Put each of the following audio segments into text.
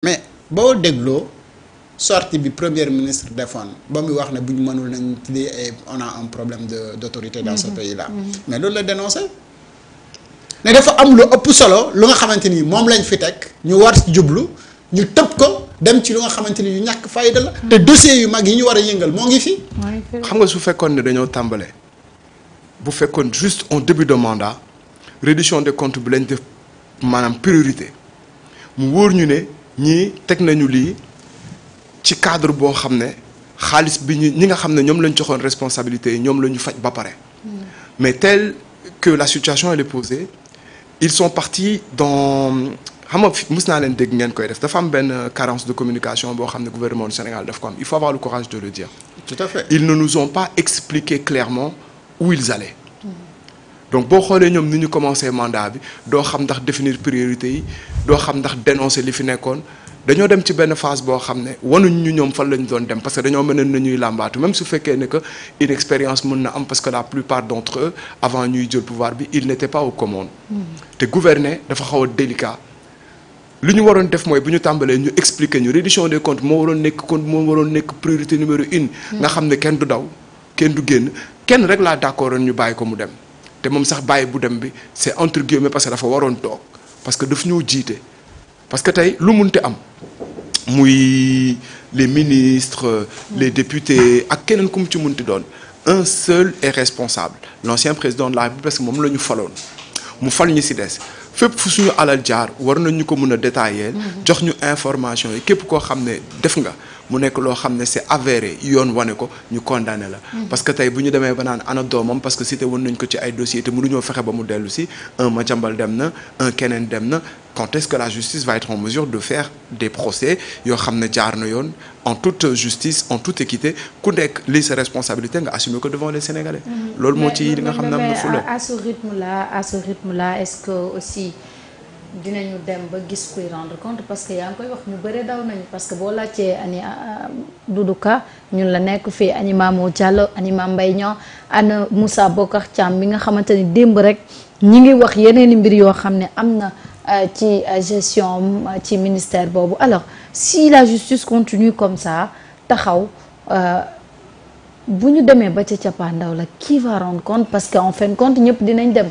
mais boo dégloo sortie bi premier ministre defoon ba muy wax ne bu ñu mënul nañ tuddee on a un problème d'autorité dans ce pays là. mais loolu la dénoncé. ne dafa am lu ëpp solo lu nga xamante ni moom lañ fi teg ñu war jublu ñu tëb ko dem ci lu nga xamante ni yu ñàkk fayda la. te dossier yu mag yi ñu war a yëngal moo ngi fi. xam nga su fekkoon ne dañoo tàmbalee bu fekkoon juste en début de mandat reddition des comptes bi lañ def maanaam priorité mu wóor ñu ne ñii teg nañu lii ci cadre boo xam ne xaalis bi ñi nga xam ne ñoom lañ joxoon responsabilité yi ñoom la ñu faj ba pare. mais tel que la situation elle est posée ils sont partis dans xam nga mus naa leen dégg ngeen koy def dafa am benn carence de communication boo xam ne gouvernement du Sénégal daf ko am il faut avoir le courage de le dire. tout à fait. Ils ne nous ont pas expliqué clairement où ils allaient. donc boo xoolee ñoom ni ñu commencé mandat bi doo xam ndax définir priorité yi doo xam ndax dénoncer li fi nekkoon dañoo dem ci benn phase boo xam ne wanuñ ñu ñoom fan lañ doon dem parce que dañoo mën na ñuy làmbaatu même su fekkee ne que une expérience mën na am parce que la plupart d'entre eux avant ñuy jël pouvoir bi ils n'étaient pas aux commandes. te gouverner dafa xaw a délicat. li ñu waroon def mooy bu ñu tàmbalee ñu expliquer ñu reddition des comptes moo waroon nekk priorité numéro 1. nga xam ne kenn du daw kenn du génn kenn rek laa d'accord ñu bàyyi ko mu dem. te moom sax bàyyi bu dem bi c'est entre guillemets parce que dafa waroon toog parce que daf ñoo jiite parce que tey lu munte am muy les ministres les députés ak keneen ku mu ci munti doon un seul est responsable l'ancien président de la République parce que moom la ñu faloon mu fal ñu ci des fépp fu suñu alal jaar war nañu ko mën a détailler jox ñu information yi képp koo xam ne def nga mu nekk loo xam ne c'est avéré yoon wane ko ñu condamné la parce que tey bu ñu demee ba naan ana doomam parce que cité woon nañ ko ci ay dossiers te mënuñoo fexe ba mu dellu si un Madiambal dem na un keneen dem na quand est-ce que la justice va être en mesure de faire des procès yoo xam ne jaar na yoon en toute justice en toute équité ku nekk lii sa responsabilité nga assumer ko devant les Sénégalais loolu moo ci li nga xam ne am na fula à ce rythme là est-ce que aussi dinañu dem ba gis kuy rendre compte parce que yaa ngi koy wax ñu bëre daw nañu parce que boo laajtee ani Doudou Ka ñun la nekk fii ani Mamour Diallo ani Mame Mbaye Niang ana Moussa Bocar Thiam bi nga xamante ni démb rek ñi ngi wax yeneeni mbir yoo xam ne am na ci gestion ci ministère boobu alors si la justice continue comme ça taxaw bu ñu demee ba ca cappaandaw la qui va rendre compte parce que en fin de compte ñëpp dinañ dem.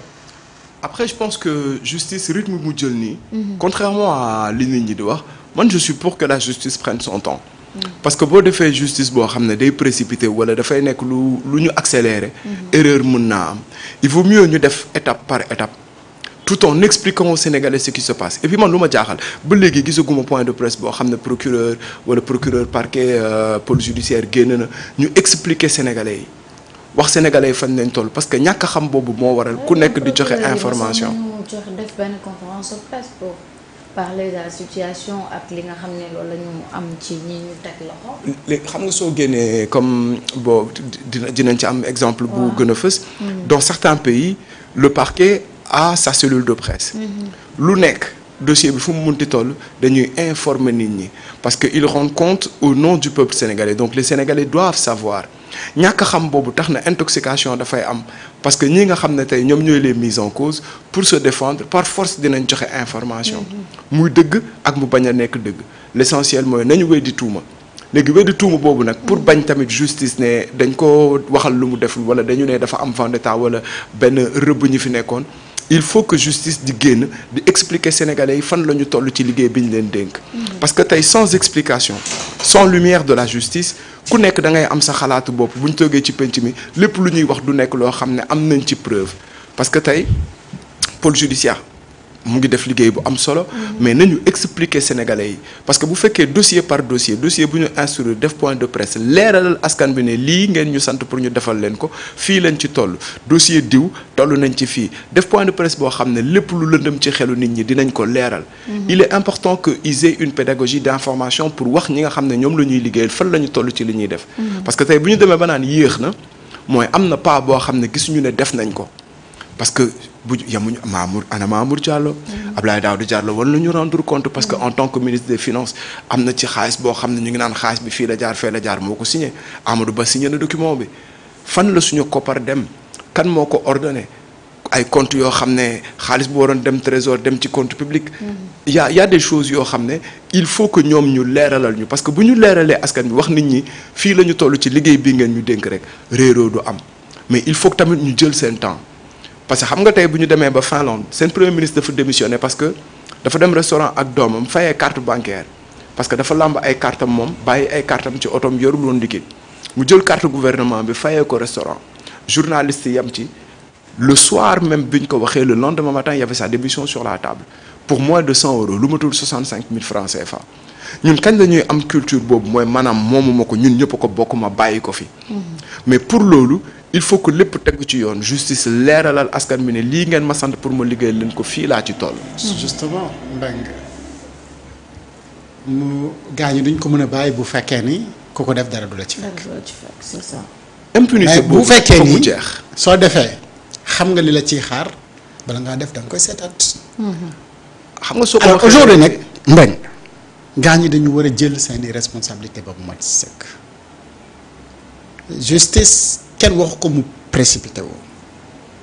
Après je pense que justice rythme mu jël nii. contrairement à li nit ñi di wax man je suis pour que la justice prenne son temps. parce que boo defee justice boo xam ne day précipité wala dafay nekk lu ñu accéléré. erreur mën naa am il vaut mieux ñu def étape par étape tout en expliquant aux Sénégalais ce qui se passe et puis man lu ma jaaxal ba léegi gisaguma point de presse boo xam ne procureur wala procureur parquet pôle judiciaire génn na ñu expliquer Sénégalais yi. wax sénégalais fan nañ toll parce que ñàkk xam boobu moo waral ku nekk di joxe information. def benn conférence de presse pour parler de la situation ak li nga xam ne loolu la ñu am ci ñi ñu teg loxo. léegi xam nga soo génnee comme bon dinañ ci am exemple bu gën a fës. dans certains pays le parquet a sa cellule de presse. lu nekk dossier bi fu mu munti toll dañuy informer nit ñi parce que ils rendent compte au nom du peuple sénégalais donc les Sénégalais doivent savoir. ñàkk xam boobu tax na intoxication dafay am parce que ñi nga xam ne tey ñoom ñooy les mises en cause pour se défendre par force dinañ joxe information muy dëgg ak mu bañ a nekk dëgg l'essentiel mooy nañu weddi tuuma léegi weddi tuuma boobu nag pour bañ tamit justice ne dañ ko waxal lu mu deful wala dañu ne dafa am vendetta wala benn rëbb ñi fi nekkoon il faut que justice di génn di expliquer Sénégalais yi fan la ñu toll ci liggéey bi ñu leen dénk parce que tey sans explication sans lumière de la justice ku nekk da ngay am sa xalaatu bopp bu ñu toogee ci penc mi lépp lu ñuy wax du nekk loo xam ne am nañ ci preuve parce que tey pôle judiciaire mu ngi def liggéey bu am solo mais nañu expliquer Sénégalais yi parce que bu fekkee dossier par dossier bu ñu instruire def point de presse leeralal askan bi ne lii ngeen ñu sant pour ñu defal leen ko fii lañ ci toll dossier diw toll nañ ci fii def point de presse boo xam ne lépp lu lëndëm ci xelu nit ñi dinañ ko leeral il est important que ils aient une pédagogie d'information pour wax ñi nga xam ne ñoom la ñuy liggéeyal fan la ñu toll ci li ñuy def parce que tey bu ñu demee ba naan yéex na mooy am na pas boo xam ne gisuñu ne def nañ ko parce que bu yamuñu Mamour Diallo Abdoulaye Daouda Diallo war nañu rendre compte parce que en tant que ministre des finances am na ci xaalis boo xam ne ñu ngi naan xaalis bi fii la jaar fee la jaar moo ko signé Amadou Ba signé na document bi fan la suñu koppar dem kan moo ko ordonné ay comptes yoo xam ne xaalis bu waroon dem trésor dem ci compte public. y a des choses yoo xam ne il faut que ñoom ñu leeralal ñu parce que bu ñu leeralee askan bi wax nit ñi fii la ñu toll ci liggéey bi ngeen ñu dénk rek réeroo du am mais il faut que tamit ñu jël seen temps parce que xam nga tey bu ñu demee ba Finlande seen premier ministre dafa démissionné parce que dafa dem restaurant ak doomam fayee carte bancaire parce que dafa làmb ay cartam moom bàyyi ay cartam ci otoom yorul woon liquide mu jël carte gouvernement bi fayee ko restaurant journaliste yi yam ci. Le soir même bi ñu ko waxee le lendemain matin il y avait sa démission sur la table pour moins de 100 euros lu matul 65 000 francs CFA ñun kañ la ñuy am culture boobu mooy maanaam moomu ma ko ñun ñëpp ko bokk ma bàyyi ko fi. mais pour loolu il faut que lépp tegu ci yoon justice leeralal askan bi ne lii ngeen ma sant pour ma liggéey leen ko fii laa ci toll. justement Mbengue mu gaañ duñ ko mën a bàyyi bu fekkee ni ku ko def dara du la ci fekk. c'est ça. impunité boobu bu fekkee mu ni jeex. soo defee. xam nga li la ciy xaar bala ngaa def da nga koy seetaat. xam nga soo ko alors aujourd'hui nag Mbengue gaañ ñi dañu war a jël seeni responsabilité ba mu mat sëkk. justice kenn waxu ko mu précipité wu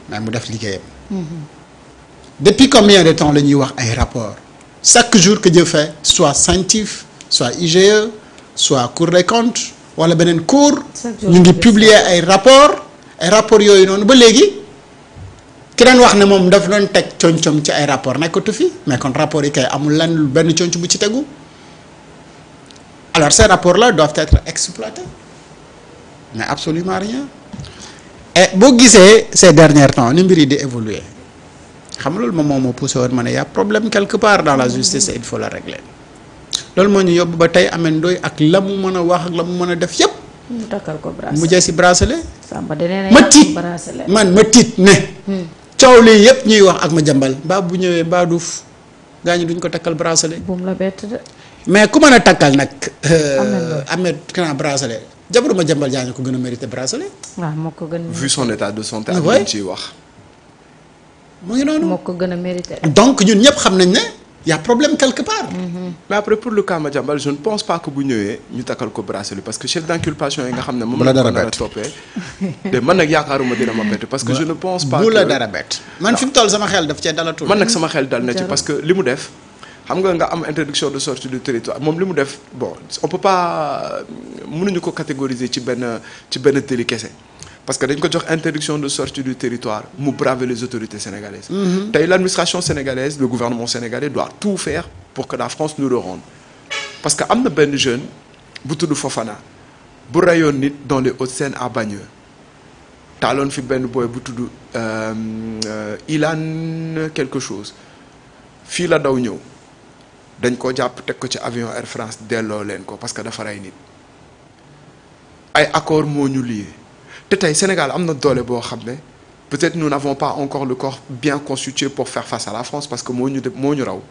mais mu def liggéeyam. depuis combien de temps la ñuy wax ay rapport chaque jour que Dieu fait soit CENTIF soit IGE soit Cour des comptes wala beneen cour ñu ngi publier ay rapport yooyu noonu ba léegi. ki daan wax ne moom daf doon teg coñ-coñ ci ay rapport nekkatu fi mais kon rapport yi kay amul lan benn coñc bu ci tegu alors ces rapports là doivent être exploités mais absolument rien et boo gisee ces derniers temps ni mbir yi di évoluer xam nga loolu moom moo poussé woon ma ne y a problème quelque part dans la justice et il faut la régler loolu moo ñu yóbbu ba tey Ameth Ndoye ak la mu mën a wax ak la mu mën a def yépp mu takkal ko bracelet mu jee si bracelet ma tiit man ma tiit ne coow lii yëpp ñuy wax ak ma jàmbal mbaa bu ñëwee mbaa duuf gaa ñi duñ ko takkal bracelet. buum la bett de. mais ku mën a takkal nag. Ameth kanaa bracelet jabaru ma jàmbal jaa ñu ko gën a mérité bracelet. waaw moo ko gën a. vu son état de santé ak li ciy wax. mu ngi noonu moo ko gën a mérité. donc ñun ñëpp xam nañ ne y a problème quelque part. mais après pour le cas Madiambal je ne pense pas que bu ñëwee ñu takkal ko bracelet parce que chef d'inculpation yi nga xam ne moom la ko nar a toppee te man nag yaakaaruma dina ma bett parce que je ne pense pas bu la dara bett man fi mu toll sama xel daf cee dalatul. man nag sama xel dal na ci parce que li mu def xam nga am interdiction de sortie du territoire moom li mu def bon on peut pas mënuñu ko catégoriser ci benn délit kese parce que dañ ko jox interdiction de sortie du territoire mu braver les autorités sénégalaises. tey l'administration sénégalaise le gouvernement sénégalais doit tout faire pour que la France nous le rende parce que am na benn jeune bu tudd Fofana bu rayoon nit dans les Hauts-de-Seine à Bagneux taaloon fi benn boy bu tudd Ilan quelque chose fii la daw ñëw dañ ko jàpp teg ko ci avion Air France delloo leen ko parce que dafa rey nit ay accord moo ñu lié. te tey Sénégal am na doole boo xam ne peut-être nous n'avons pas encore le corps bien constitué pour faire face à la France parce que moo ñu raw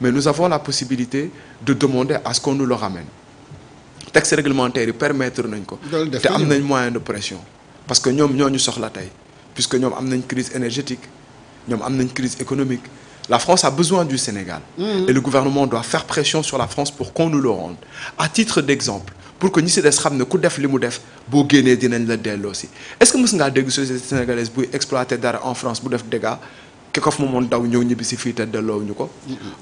mais nous avons la possibilité de demander à ce qu'on nous le ramène texte réglementaire yi permettre nañ ko te am nañ moyen de pression parce que ñoom ñoo ñu soxla tey puisque ñoom am nañ crise énergétique ñoom am nañ crise économique la France a besoin du Sénégal et le gouvernement doit faire pression sur la France pour qu'on nous le rende à titre d'exemple pour que ñi si des xam ne ku def li mu def boo génnee dinañ la delloo si est-ce que mës ngaa dégg société sénégalaise buy exploiter dara en France bu def dégâts ki ko fa moomoon daw ñëw ñibbi si fii te delloo ñu ko.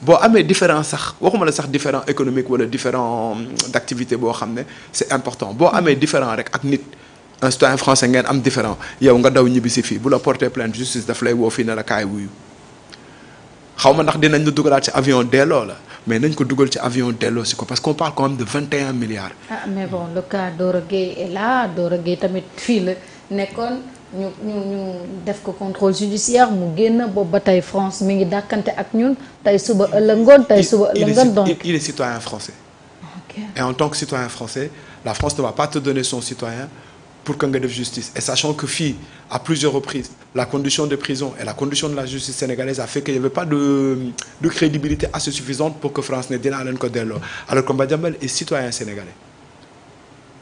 boo amee différent sax waxuma la sax différent économique wala différent d'activité boo xam ne c'est important boo amee différent rek ak nit un citoyen français ngeen am différent yow nga daw ñibbi si fii bu la porter plainte justice daf lay woo fii ne la kaay wuyu xaw ma ndax dinañ la dugalaat ci avion delloo la. mais nañ ko dugal ci avion delloo si ko parce qu'on parle quand même de 21 milliards. ah mais bon le cas Doro Gueye est là Doro Gueye tamit fii la nekkoon ñu def ko contrôle judiciaire mu génn boobu ba tey France mi ngi dàkkante ak ñun tey suba ëllëg ngoon tey suba ëllëg ngoon donc il est citoyen français. ok et en tant que citoyen français la France ne va pas te donner son citoyen pour que nga def justice et sachant que fii à plusieurs reprises la condition de prison et la condition de la justice sénégalaise a fait qu'il n'y avait pas de crédibilité assez suffisante pour que France ne dinaa leen ko delloo alors que Madiambal est citoyen sénégalais.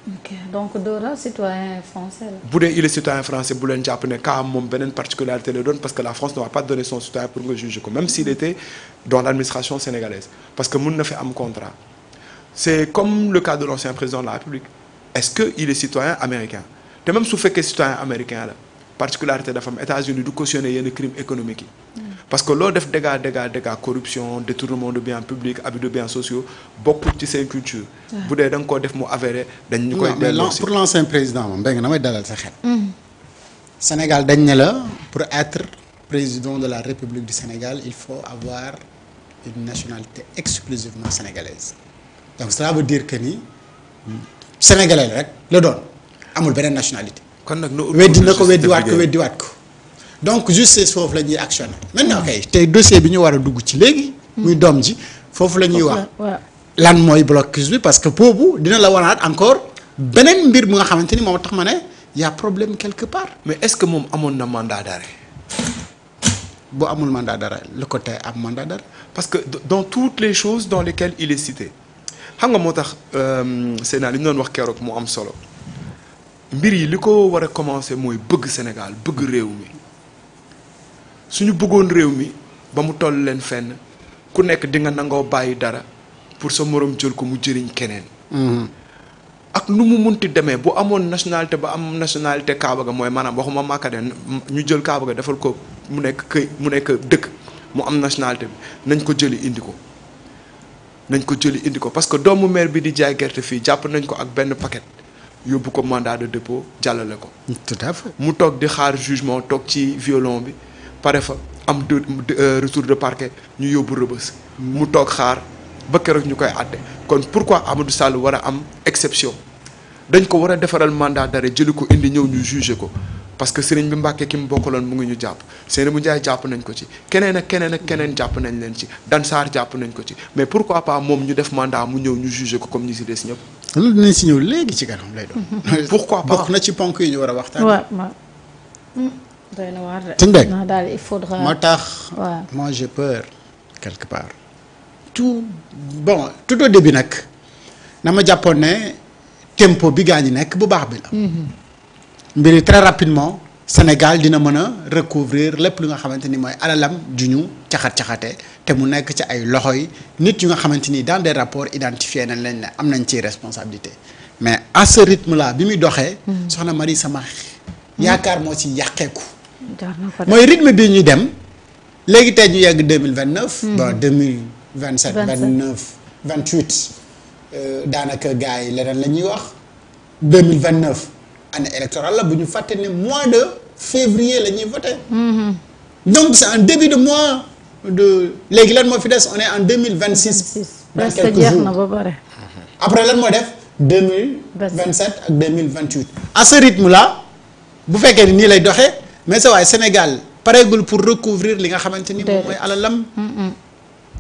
ok donc Dora citoyen français la. bu dee il est citoyen français bu leen jàpp ne ka am moom beneen particularité la doon parce que la France ne va pas donner son citoyen pour nga juger ko même s'il était dans l'administration sénégalaise parce que mun na fi am contrat c'est comme le cas de l'ancien président de la République est-ce que il est citoyen américain te même su fekkee citoyen américain la particularité dafa am États-Unis du cautionner yenn crimes économiques yi. parce que loo def dégâts corruption détournement de biens publics abus de biens sociaux bokkul ci seen culture. bu dee da nga koo def mu avéré dañ ñu koy. pour l'ancien président moom dégg nga damay dalal sa xel. Sénégal dañ ne la pour être président de la République du Sénégal il faut avoir une nationalité exclusivement sénégalaise donc cela veut dire que ni sénégalais rek la doon amul beneen nationalité. kon nag weddi na ko weddiwaat ko donc justice foofu la ñuy actionné maintenant kay tey dossier bi ñu war a dugg ci léegi. muy doom ji foofu la ñuy wax. lan mooy blocus bi parce que boobu dina la wanaat encore beneen mbir mu nga xamante ni moom tax ma ne y a problème quelque part. mais est-ce que moom amoon na mandat d'arrêt. boo amul mandat d'arrêt le côté am mandat d'arrêt. parce que dans toutes les choses dans lesquelles il est cité xam nga moo tax Sénat li ñu doon wax keroog mu am solo mbir yi li ko war a commencer mooy bëgg Sénégal bëgg réew mi suñu bëggoon réew mi ba mu toll leen fenn ku nekk di nga nangoo bàyyi dara pour sa moroom jël ko mu jëriñ keneen. ak nu mu munti demee bu amoon nationalité ba am nationalité Kaaba ga mooy maanaam waxuma Makka de ñu jël Kaaba ga defal ko mu nekk dëkk mu am nationalité bi nañ ko jëli indi ko parce que doomu maire bi di jaay gerte fii jàpp nañ ko ak benn paquet yóbbu ko mandat de dépôt jàllale ko. tout à fait. mu toog di xaar jugement toog ci violon bi pare fa am retour de parquet ñu yóbbu rëbës. mu toog xaar ba keroog ñu koy àtte kon pourquoi Amadou Sall war a am exception dañ ko war a defaral mandat d'arrêt jëli ko indi ñëw ñu juger ko parce que sëriñ bi Mbàkke ki mu bokkaloon mu ngi ñu jàpp Seynabou Ndiaye jàpp nañ ko ci keneen ak keneen jàpp nañ leen ci Dan Sarr jàpp nañ ko ci mais pourquoi pas moom ñu def mandat mu ñëw ñu juger ko comme ñi si des ñëpp. loolu dinañ si ñëw léegi ci kanam lay doon. pourquoi pas bokk na ci ponk yi ñu war a waxtaan. doy na waar de. suñ bëgg daal il faudra. moo tax. moi j'ai peur quelque part. tout au début nag na ma jàppoon ne tempo bi gaa ñi nekk bu baax bi la. mbiri très rapidement Sénégal dina mën a recouvrir lépp lu nga xamante ni mooy alalam ju ñu caxat-caxate te mu nekk ci ay loxoy nit yu nga xamante ni dans des rapports identifiés nañ leen ne am nañ ci responsabilité mais à ce rythme là bi muy doxee. soxna Marie sama yaakaar moo ci yàqeeku. mooy rythme bi ñuy dem léegi tey ñu yegg 2029. bon 2027 29 28 daanaka gars yi leneen la ñuy wax 2029 année électorale la bu ñu fàtte ne mois de février la ñuy voté. donc c'est un début de mois de léegi lan moo fi des on est en 2026. dans quelques jours na ba pare. après lan moo def 2027 ak 2028. à ce rythme là bu fekkee ni nii lay doxee mais sa waay Sénégal pareegul pour recouvrir li nga xamante ni moom mooy alalam.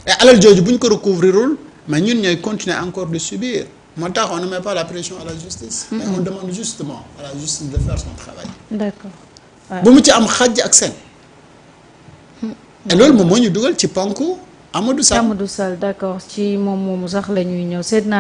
et alal jooju bu ñu ko recouvrirul mais ñun ñooy continuer encore de subir moo tax on ne met pas la pression à la justice. mais on demande justement à la justice de faire son travail. d'accord. bu mu ci am xàjj ak seen. et loolu moom moo ñu dugal ci ponk Amadou Sall. Amadou Sall d'accord ci moom moomu sax la ñuy ñëw seet naa